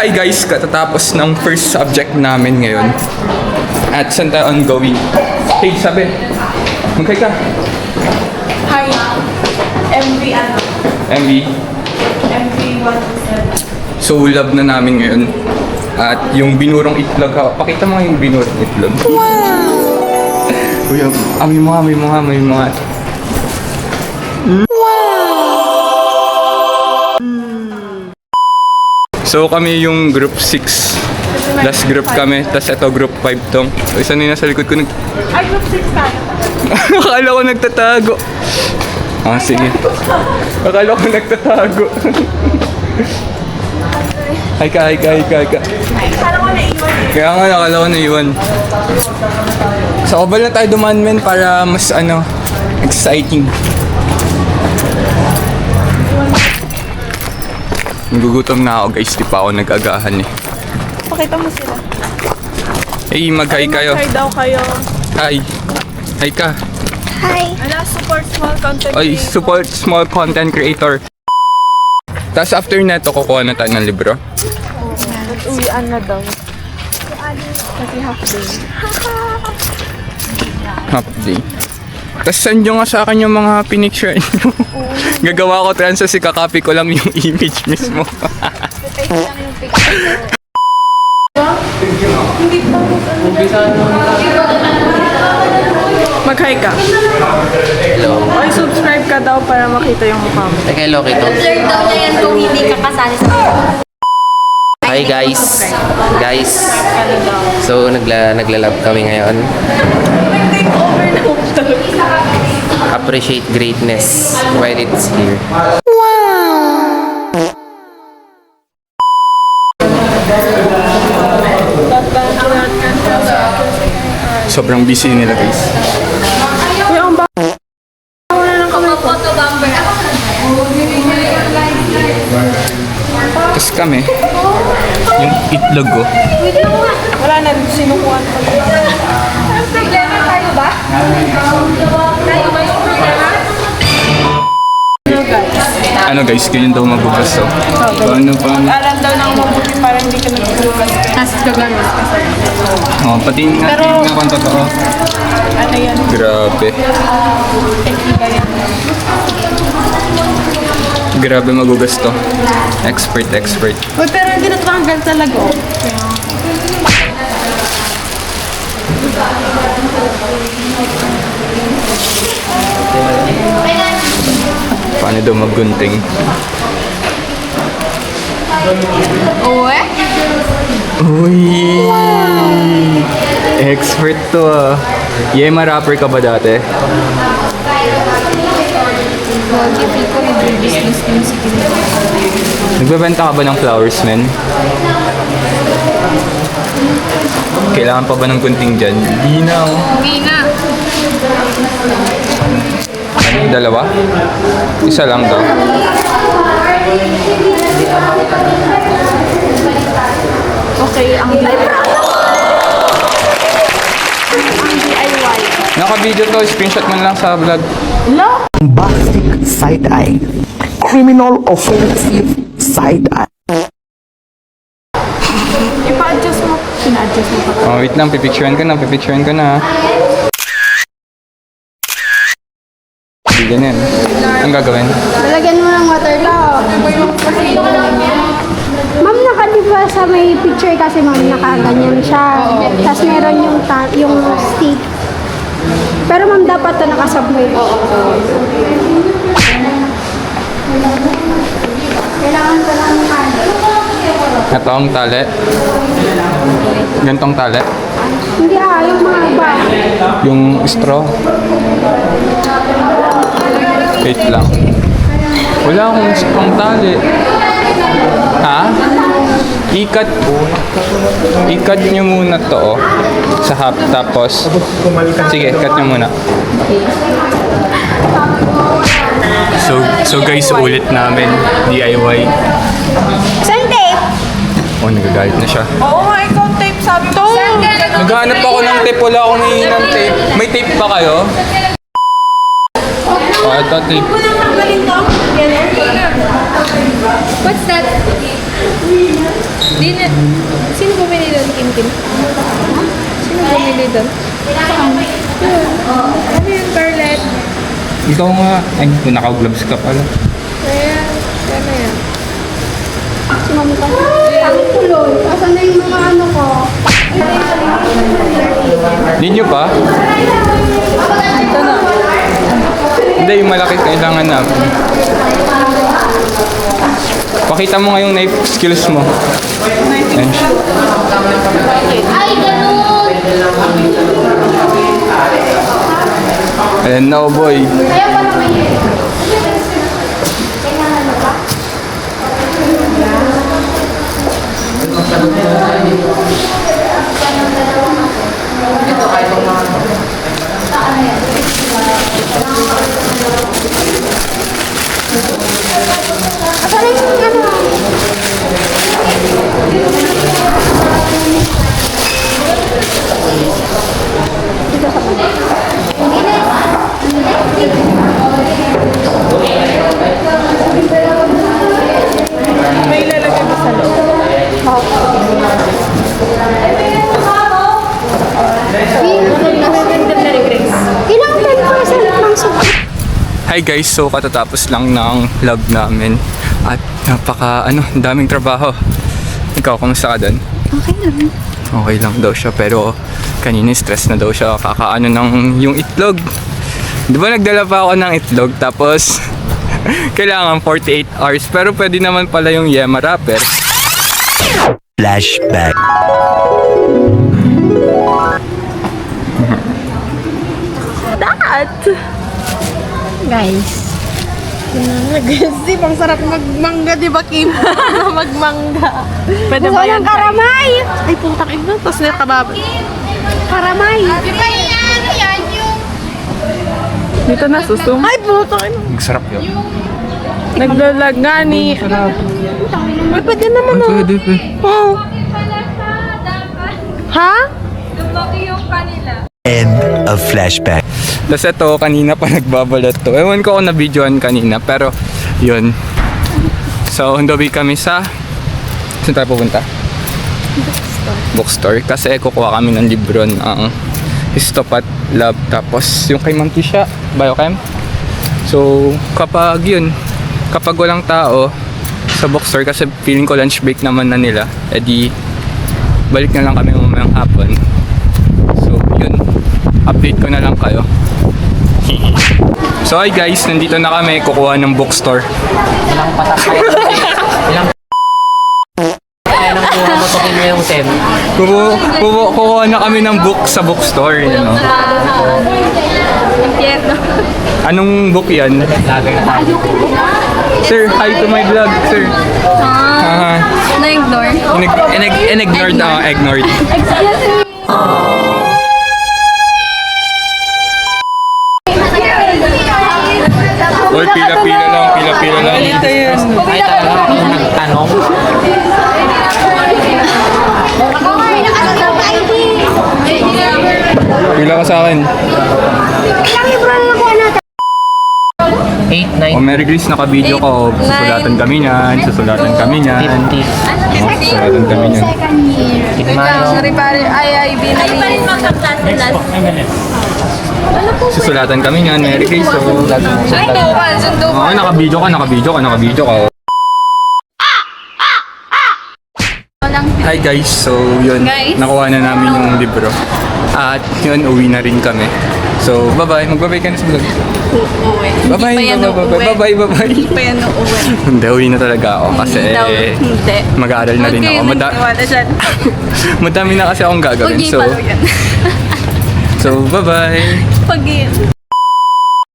Hi guys, katatapos ng first subject namin ngayon. At saan tayo ongoing? Hey, sabi. Magkay ka. Hi. MV ano? MV. MV 127. So, love na namin ngayon. At yung binurong itlog, pakita mo yung binurong itlog. Wow! Kuya, amoy mo nga. So kami yung group 6. Last group kami, tas ito group 5 tong. So isa na yung nasa likod ko Ay, group 6 tayo. Akala ko nagtatago. Ah, sige. Akala ko nagtatago. Hi ka. Akala ko naiwan eh. Kaya nga nakala ko naiwan. Sa oval na tayo dumaan men para mas exciting. Nagugutom na ako guys, di pa ako nag-agahan eh. Pakita mo sila. Hey, mag-hi kayo. Mag-hi daw kayo. Hi. Hi ka. Hi. Support small content Oy, creator. support small content creator. Tapos after neto, kukuha na tayo ng libro. Uwian na daw. Kasi half day. Half day. Tapos send nyo nga sa akin yung mga pinicture nyo. Gagawa ko trans kasi kakopy ko lang yung image mismo. Mag-hi ka. Hello. Oy, subscribe ka daw para makita yung mukha mo. Teka, hello kito. Blur daw niya yan kung hindi ka kasali sa Hi guys. So, naglalab kami ngayon. Appreciate greatness while it's here. Sobrang busy nila guys. Kuya, ang photo bomber. Tapos kami, yung itlog ko. wala na, sinukuhan ko. Ang problema tayo ba? Tayo ba yung problema? Ano guys, ganyan daw magbukas oh. Paano? Alam daw ng mabuti para hindi ka nagtulugan. Tapos gaganos ka sa Oh, pati nga Pero- tingnan kung totoo. ano yan? Grabe. Iba yan. Grabe magugas to. Expert. Uy, pero hindi natanggal talaga. Oh. Paano daw maggunting? Uwe? Uy! Expert to ah. Yema, rapper ka ba dati? Nagbebenta ka ba ng flowers, men? Kailangan pa ba ng gunting dyan? Hindi na oh. Hindi na. Ano, dalawa? Isa lang daw. Okay, ang DIY. Naka-video to, screenshot mo lang sa vlog. Bombastic side-eye, criminal offensive side-eye. Ipa-adjust mo. Pina-adjust mo pa. Oh, wait lang, pipicturean ko na. Hindi ganyan. Ang gagawin? Lalagyan mo ng water to. Ma'am, nakaliba sa may picture kasi ma'am, nakaganyan siya. Tapos meron yung stick. Pero ma'am, dapat to nakasabay. Kailangan ko lang Ito ang tali. Gantong tali. Hindi yung mga iba. Yung straw. Wait lang. Wala akong strong tali. Ha? Ikat nyo muna to oh. Sa half tapos. Sige, cut nyo muna. So guys, ulit namin DIY. Saan tape? Oh, nagagalit na siya. Oo nga, ikaw tape sabi ko. Naghahanap ako ng tape, wala akong hingin ng tape. May tape ba kayo? Oh, ito tape. What's that? Di na. Sino bumili doon, Kim? Sino bumili doon? Yun. Ano yun, Carlet? Ikaw nga. Ay, naka-gloves ka pala. Kaya, ano yan? Si mami pa. Ang tuloy. Asan na yung mga ano ko? Hindi nyo pa? Ito na. Hindi, yung malaki kailangan na. Pakita mo nga yung knife skills mo. Ayan siya. Ay, ganun! Ayan na, oh boy. Kaya pa naman yun. Asan na yung ano? May lalagay mo sa loob. Maganda na rin, Grace. Ilang 10% lang sa... Hi guys, so katatapos lang ng lab namin. At daming trabaho. Ikaw, kumusta ka doon? Okay naman. Okay lang daw siya, pero kanina stress na daw siya kakaano ng yung itlog. Di ba nagdala pa ako ng itlog, tapos kailangan 48 hours, pero pwede naman pala yung yema wrapper. Flashback. Guys. Kasi pang sarap magmangga, di ba, Kim? Magmangga. Pwede Gusto ba yan? ng karamay! Ay, putang ina. Tapos nakababa. Karamay! Di ba ano yan yung... Dito na, susum. Ay, putang ina. Masarap yun. Naglalag nga ni... Ay, pwede naman, oh. Pwede. Oh. Ha? End of flashback. Tapos ito, kanina pa nagbabalot to. Ewan ko kung na-videoan kanina, pero yun. So, hundabi kami sa... Saan tayo pupunta? Bookstore. Kasi kukuha kami ng libro ng Histopath Lab. Tapos yung kay Ma'am Tisha, Biochem. So, kapag walang tao sa bookstore, kasi feeling ko lunch break naman na nila, edi balik na lang kami mamayang hapon. So, yun. Update ko na lang kayo. So hi guys, nandito na kami kukuha ng bookstore. Kukuha na kami ng book sa bookstore, you know. Anong book yan? Sir, hi to my vlog, sir. Na-ignore. Ignored ako, ignored. Oy, pila-pila lang. Ito yun. Ay, talaga ako nagtanong. Ako nga, nakasasama ID. Pila ka sa akin. Ilang libro na nakuha natin? 8, 9, Oh, Mary Grace, naka-video ko. Susulatan kami niyan. 50. Susulatan kami niyan. Second year. Sorry, pare. Ay, binali. Susulatan kami niyan, Mary Grace. So, Sundo ka. oh, naka-video ka. Hi guys, so yun, Guys. nakuha na namin yung libro. At yun, uwi na rin kami. So, bye-bye. Magbabay ka na sa vlog. Bye-bye. Bye-bye. Hindi pa yan uuwi. Hindi, uwi na talaga ako kasi Hindi. mag-aaral na rin ako. Madami na kasi akong gagawin. So, bye-bye. Pag